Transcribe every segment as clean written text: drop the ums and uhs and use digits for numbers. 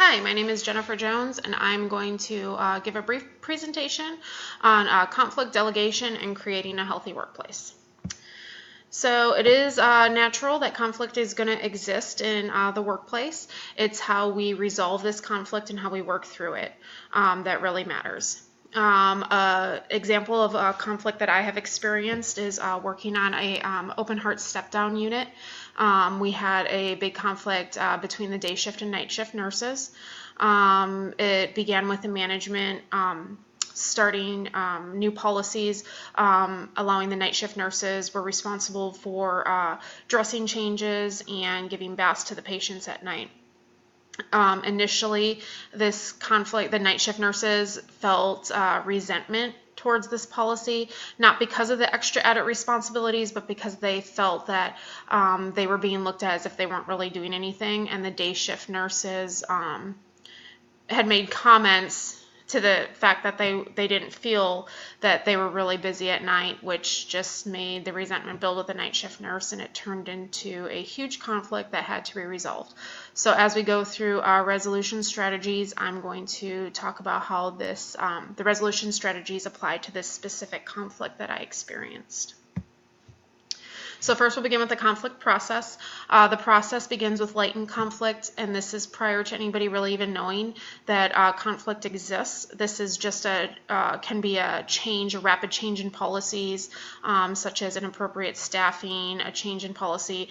Hi, my name is Jennifer Jones, and I'm going to give a brief presentation on conflict delegation and creating a healthy workplace. So it is natural that conflict is going to exist in the workplace. It's how we resolve this conflict and how we work through it that really matters. Example of a conflict that I have experienced is working on a open heart step down unit. We had a big conflict between the day shift and night shift nurses. It began with the management starting new policies, allowing the night shift nurses were responsible for dressing changes and giving baths to the patients at night. Initially, this conflict, the night shift nurses felt resentment towards this policy, not because of the extra added responsibilities, but because they felt that they were being looked at as if they weren't really doing anything, and the day shift nurses had made comments to the fact that they didn't feel that they were really busy at night, which just made the resentment build with the night shift nurse, and it turned into a huge conflict that had to be resolved. So as we go through our resolution strategies, I'm going to talk about how the resolution strategies apply to this specific conflict that I experienced. So first we'll begin with the conflict process. The process begins with latent conflict, and this is prior to anybody really even knowing that conflict exists. This is just can be a rapid change in policies, such as inappropriate staffing, a change in policy.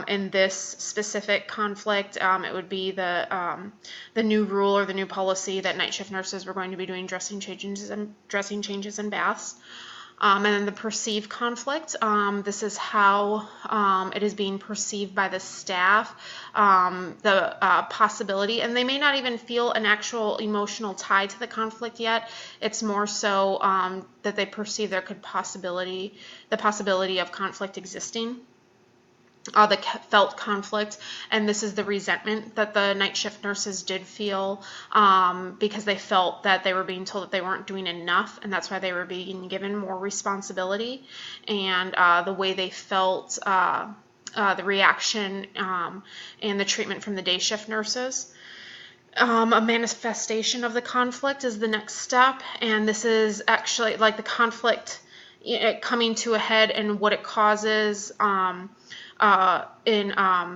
In this specific conflict, it would be the new rule or the new policy that night shift nurses were going to be doing dressing changes and baths. And then the perceived conflict, this is how it is being perceived by the staff, the possibility, and they may not even feel an actual emotional tie to the conflict yet. It's more so that they perceive the possibility of conflict existing. The felt conflict, and this is the resentment that the night shift nurses did feel because they felt that they were being told that they weren't doing enough, and that's why they were being given more responsibility, and the way they felt the reaction and the treatment from the day shift nurses. A manifestation of the conflict is the next step, and this is actually like the conflict coming to a head and what it causes. In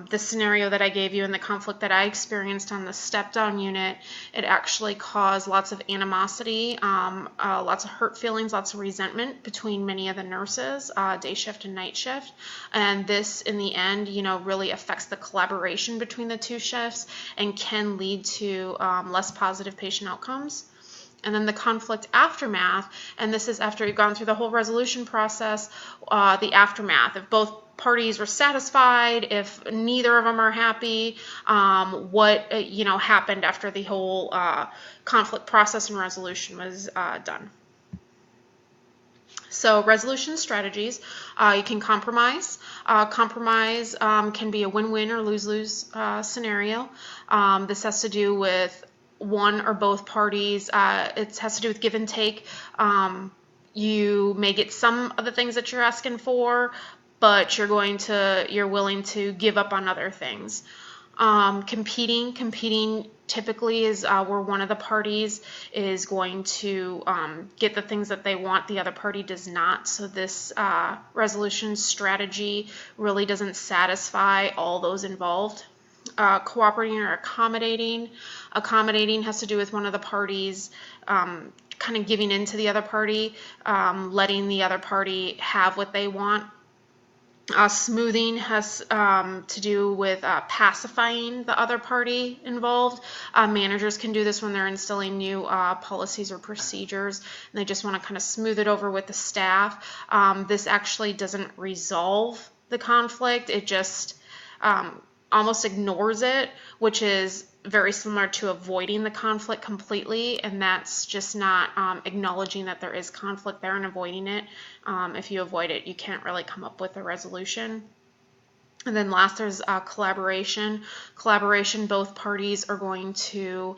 the scenario that I gave you in the conflict that I experienced on the step-down unit, it actually caused lots of animosity, lots of hurt feelings, lots of resentment between many of the nurses, day shift and night shift. And this, in the end, really affects the collaboration between the two shifts and can lead to less positive patient outcomes. And then the conflict aftermath, and this is after you've gone through the whole resolution process, the aftermath. If both parties were satisfied, if neither of them are happy, what happened after the whole conflict process and resolution was done. So resolution strategies, you can compromise. Compromise can be a win-win or lose-lose scenario. This has to do with one or both parties. It has to do with give and take. You may get some of the things that you're asking for, but you're willing to give up on other things. Competing typically is where one of the parties is going to get the things that they want, the other party does not. So this resolution strategy really doesn't satisfy all those involved. Cooperating or accommodating. Accommodating has to do with one of the parties kind of giving in to the other party, letting the other party have what they want. Smoothing has to do with pacifying the other party involved. Managers can do this when they're instilling new policies or procedures, and they just want to kind of smooth it over with the staff. This actually doesn't resolve the conflict. It just almost ignores it, which is very similar to avoiding the conflict completely, and that's just not acknowledging that there is conflict there and avoiding it. If you avoid it, you can't really come up with a resolution. And then last, there's collaboration. Collaboration, both parties are going to,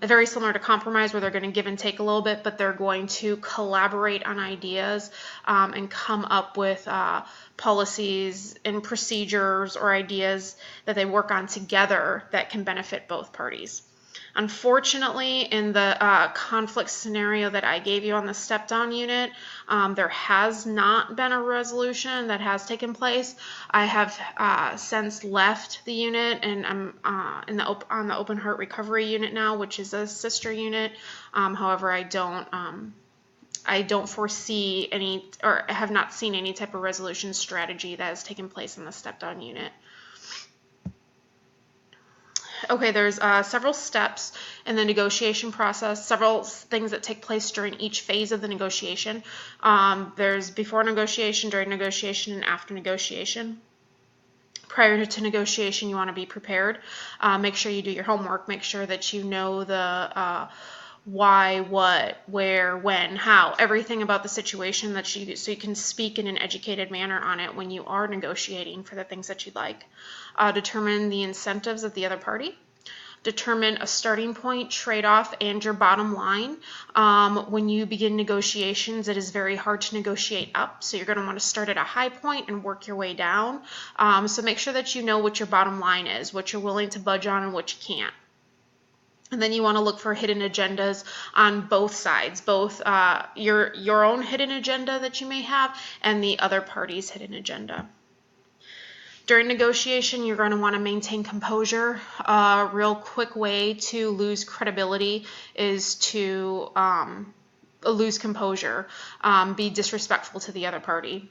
very similar to compromise, where they're going to give and take a little bit, but they're going to collaborate on ideas and come up with policies and procedures or ideas that they work on together that can benefit both parties. Unfortunately, in the conflict scenario that I gave you on the step-down unit, there has not been a resolution that has taken place. I have since left the unit, and I'm on the Open Heart Recovery unit now, which is a sister unit. However, I don't foresee any, or have not seen any type of resolution strategy that has taken place in the step-down unit. Okay, there's several steps in the negotiation process, several things that take place during each phase of the negotiation. There's before negotiation, during negotiation, and after negotiation. Prior to negotiation, you want to be prepared. Make sure you do your homework. Make sure that you know the why, what, where, when, how, everything about the situation so you can speak in an educated manner on it when you are negotiating for the things that you'd like. Determine the incentives of the other party. Determine a starting point, trade-off, and your bottom line. When you begin negotiations, it is very hard to negotiate up, so you're going to want to start at a high point and work your way down. So make sure that you know what your bottom line is, what you're willing to budge on and what you can't. And then you want to look for hidden agendas on both sides, both your own hidden agenda that you may have and the other party's hidden agenda. During negotiation, you're going to want to maintain composure. A real quick way to lose credibility is to lose composure, be disrespectful to the other party.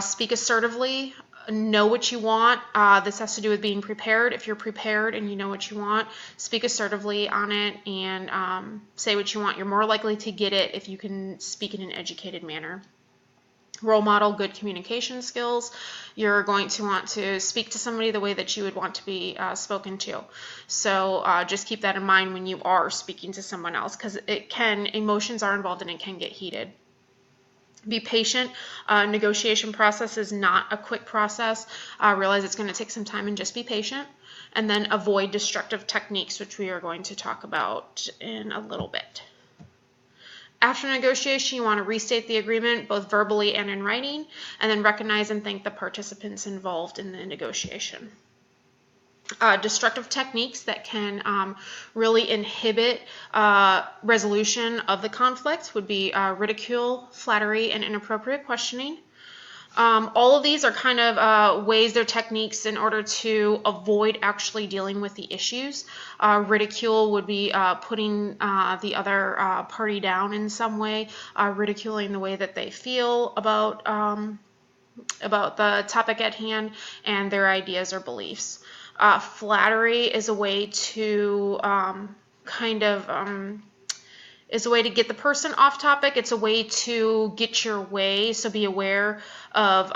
Speak assertively. Know what you want. This has to do with being prepared. If you're prepared and you know what you want, speak assertively on it and say what you want. You're more likely to get it if you can speak in an educated manner. Role model good communication skills. You're going to want to speak to somebody the way that you would want to be spoken to. So just keep that in mind when you are speaking to someone else, because emotions are involved and it can get heated. Be patient. Negotiation process is not a quick process. Realize it's going to take some time and just be patient. And then avoid destructive techniques, which we are going to talk about in a little bit. After negotiation, you want to restate the agreement both verbally and in writing, and then recognize and thank the participants involved in the negotiation. Destructive techniques that can really inhibit resolution of the conflict would be ridicule, flattery, and inappropriate questioning. All of these are kind of ways, they're techniques in order to avoid actually dealing with the issues. Ridicule would be putting the other party down in some way, ridiculing the way that they feel about the topic at hand and their ideas or beliefs. Flattery is a way to is a way to get the person off topic. It's a way to get your way, so be aware of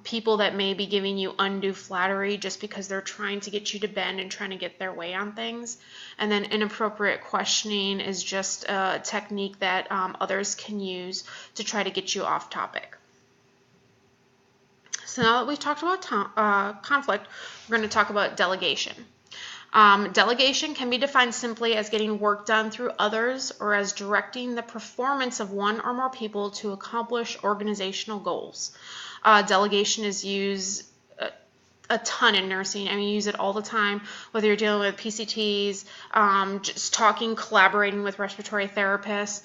people that may be giving you undue flattery just because they're trying to get you to bend and trying to get their way on things. And then inappropriate questioning is just a technique that others can use to try to get you off topic. So now that we've talked about conflict, we're going to talk about delegation. Delegation can be defined simply as getting work done through others or as directing the performance of one or more people to accomplish organizational goals. Delegation is used a ton in nursing. I mean, you use it all the time, whether you're dealing with PCTs, just talking, collaborating with respiratory therapists.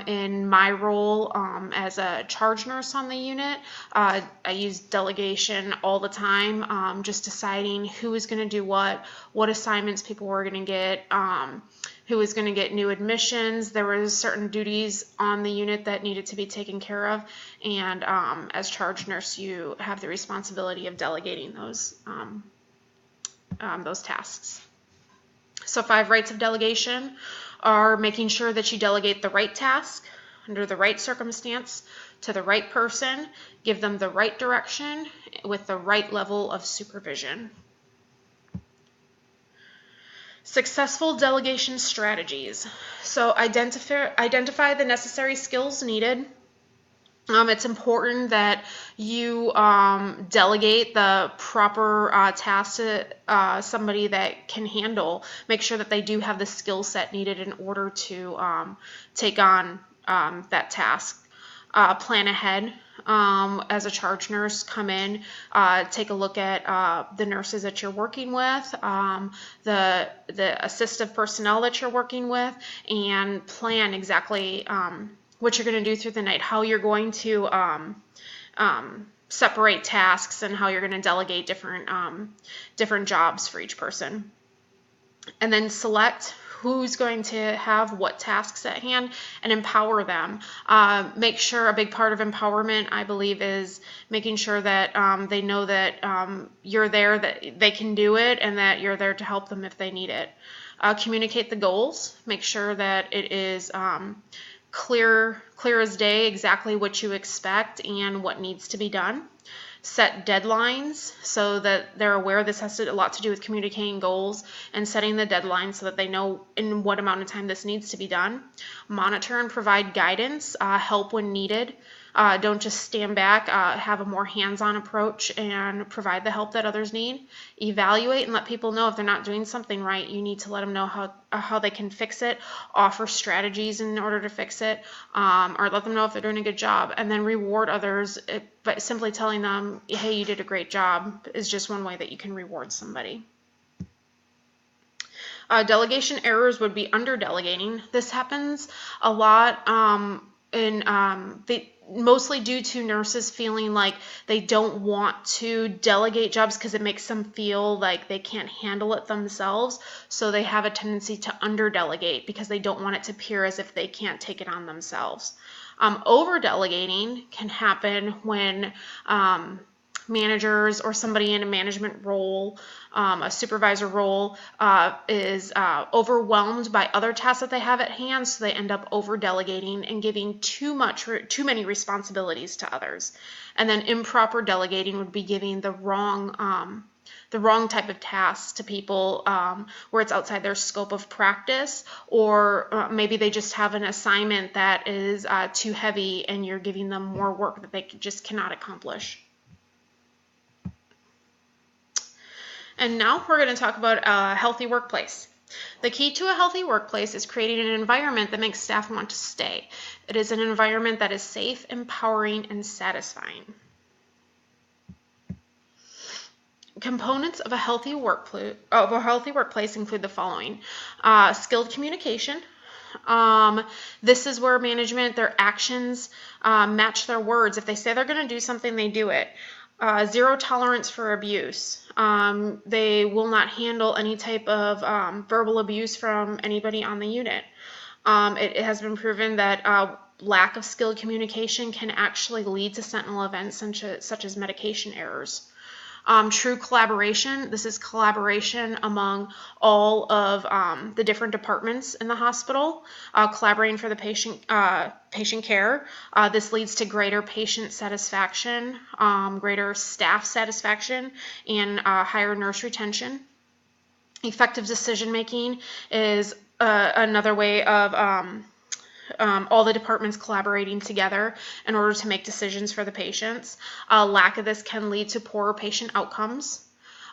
In my role as a charge nurse on the unit, I use delegation all the time, just deciding who is going to do what assignments people were going to get, who was going to get new admissions. There were certain duties on the unit that needed to be taken care of, and as charge nurse, you have the responsibility of delegating those tasks. So 5 rights of delegation are making sure that you delegate the right task under the right circumstance to the right person, give them the right direction with the right level of supervision. Successful delegation strategies. So identify the necessary skills needed. It's important that you delegate the proper tasks to somebody that can handle. Make sure that they do have the skill set needed in order to take on that task. Plan ahead. As a charge nurse, come in, take a look at the nurses that you're working with, the assistive personnel that you're working with, and plan exactly what you're going to do through the night, how you're going to separate tasks, and how you're going to delegate different jobs for each person. And then select who's going to have what tasks at hand and empower them. Make sure a big part of empowerment, I believe, is making sure that they know that you're there, that they can do it, and that you're there to help them if they need it. Communicate the goals. Make sure that it is clear as day exactly what you expect and what needs to be done. Set deadlines so that they're aware. This has a lot to do with communicating goals and setting the deadlines so that they know in what amount of time this needs to be done. Monitor and provide guidance, help when needed. Don't just stand back, have a more hands-on approach and provide the help that others need. Evaluate and let people know if they're not doing something right. You need to let them know how they can fix it, offer strategies in order to fix it, or let them know if they're doing a good job. And then reward others by simply telling them, hey, you did a great job, is just one way that you can reward somebody. Delegation errors would be under-delegating. This happens a lot mostly due to nurses feeling like they don't want to delegate jobs because it makes them feel like they can't handle it themselves. So they have a tendency to under-delegate because they don't want it to appear as if they can't take it on themselves. Over-delegating can happen when managers or somebody in a management role, a supervisor role, is overwhelmed by other tasks that they have at hand, so they end up over delegating and giving too many responsibilities to others. And then improper delegating would be giving the wrong type of tasks to people where it's outside their scope of practice, or maybe they just have an assignment that is too heavy and you're giving them more work that they just cannot accomplish. And now we're going to talk about a healthy workplace. The key to a healthy workplace is creating an environment that makes staff want to stay. It is an environment that is safe, empowering, and satisfying. Components of a healthy workplace include the following: skilled communication. This is where management, their actions match their words. If they say they're going to do something, they do it. Zero tolerance for abuse. They will not handle any type of verbal abuse from anybody on the unit. It has been proven that lack of skilled communication can actually lead to sentinel events such as medication errors. True collaboration. This is collaboration among all of the different departments in the hospital, collaborating for the patient care. This leads to greater patient satisfaction, greater staff satisfaction, and higher nurse retention. Effective decision making is another way of all the departments collaborating together in order to make decisions for the patients. Lack of this can lead to poorer patient outcomes.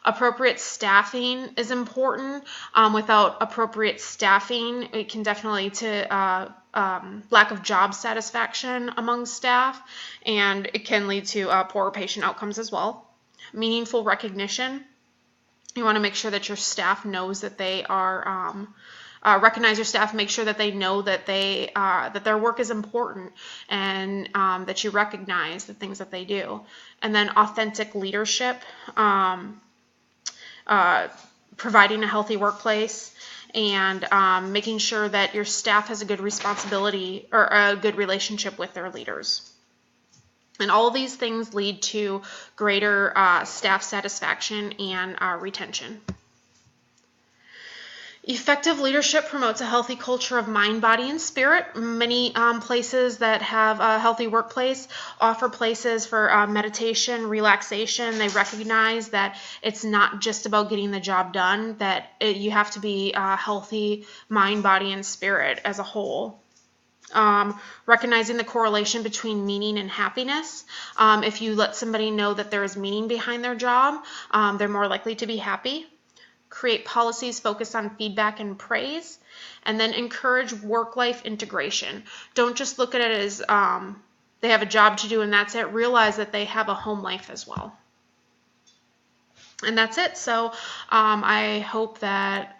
Appropriate staffing is important. Without appropriate staffing, it can definitely lead to lack of job satisfaction among staff, and it can lead to poorer patient outcomes as well. Meaningful recognition. You want to make sure that your staff knows that they are recognize your staff, make sure that they know that that their work is important, and that you recognize the things that they do. And then authentic leadership, providing a healthy workplace, and making sure that your staff has a good responsibility or a good relationship with their leaders. And all of these things lead to greater staff satisfaction and retention. Effective leadership promotes a healthy culture of mind, body, and spirit. Many places that have a healthy workplace offer places for meditation, relaxation. They recognize that it's not just about getting the job done, that you have to be a healthy mind, body, and spirit as a whole. Recognizing the correlation between meaning and happiness. If you let somebody know that there is meaning behind their job, they're more likely to be happy. Create policies focused on feedback and praise. And then encourage work-life integration. Don't just look at it as they have a job to do and that's it. Realize that they have a home life as well. And that's it. So I hope that